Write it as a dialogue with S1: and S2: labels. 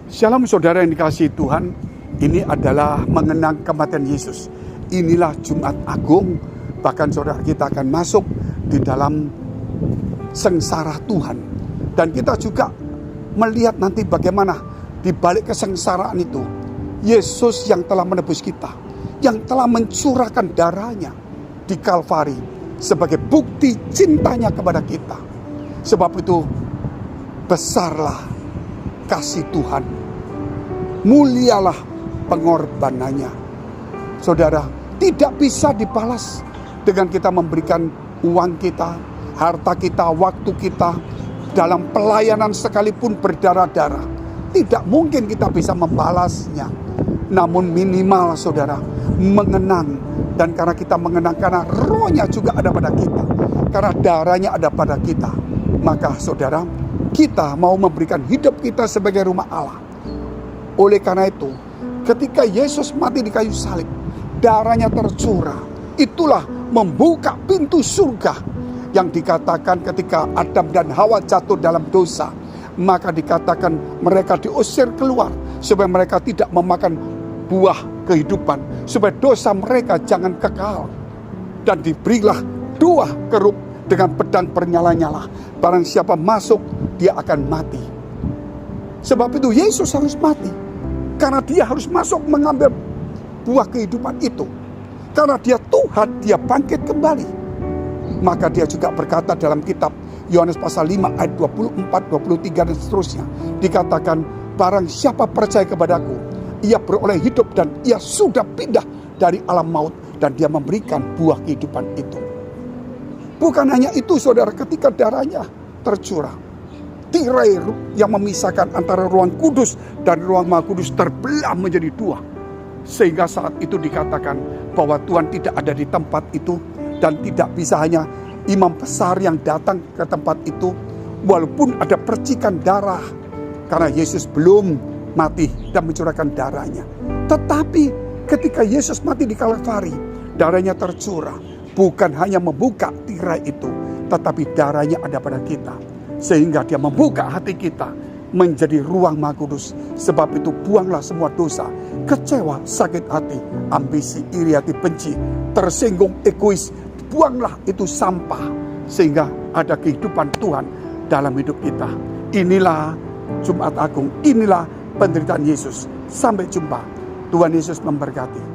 S1: Shalom saudara yang dikasihi Tuhan, ini adalah mengenang kematian Yesus. Inilah Jumat Agung, bahkan saudara kita akan masuk di dalam sengsara Tuhan. Dan kita juga melihat nanti bagaimana di balik kesengsaraan itu, Yesus yang telah menebus kita, yang telah mencurahkan darahnya di Kalvari sebagai bukti cintanya kepada kita. Sebab itu besarlah kasih Tuhan, mulialah pengorbanannya. Saudara, tidak bisa dibalas dengan kita memberikan uang kita, harta kita, waktu kita, dalam pelayanan sekalipun berdarah-darah. Tidak mungkin kita bisa membalasnya. Namun minimal saudara, mengenang. Dan karena kita mengenang, karena rohnya juga ada pada kita, karena darahnya ada pada kita, maka saudara, kita mau memberikan hidup kita sebagai rumah Allah. Oleh karena itu, ketika Yesus mati di kayu salib, darahnya tercurah. Itulah membuka pintu surga yang dikatakan ketika Adam dan Hawa jatuh dalam dosa, maka dikatakan mereka diusir keluar supaya mereka tidak memakan buah kehidupan, supaya dosa mereka jangan kekal. Dan diberilah dua kerub dengan pedang bernyala-nyala. Barang siapa masuk, dia akan mati. Sebab itu Yesus harus mati, karena dia harus masuk mengambil buah kehidupan itu. Karena dia Tuhan, dia bangkit kembali. Maka dia juga berkata dalam kitab Yohanes pasal 5 ayat 24, 23 dan seterusnya, dikatakan barang siapa percaya kepadaku, ia beroleh hidup dan ia sudah pindah dari alam maut, dan dia memberikan buah kehidupan itu. Bukan hanya itu saudara, ketika darahnya tercurah, tirai yang memisahkan antara ruang kudus dan ruang maha kudus terbelah menjadi dua. Sehingga saat itu dikatakan bahwa Tuhan tidak ada di tempat itu, dan tidak bisa hanya imam besar yang datang ke tempat itu, walaupun ada percikan darah, karena Yesus belum mati dan mencurahkan darahnya. Tetapi ketika Yesus mati di Kalvari, darahnya tercurah, bukan hanya membuka tirai itu, tetapi darahnya ada pada kita, sehingga dia membuka hati kita menjadi ruang maha kudus. Sebab itu buanglah semua dosa, kecewa, sakit hati, ambisi, iri hati, benci, tersinggung, egois. Buanglah itu sampah, sehingga ada kehidupan Tuhan dalam hidup kita. Inilah Jumat Agung, inilah penderitaan Yesus. Sampai jumpa. Tuhan Yesus memberkati.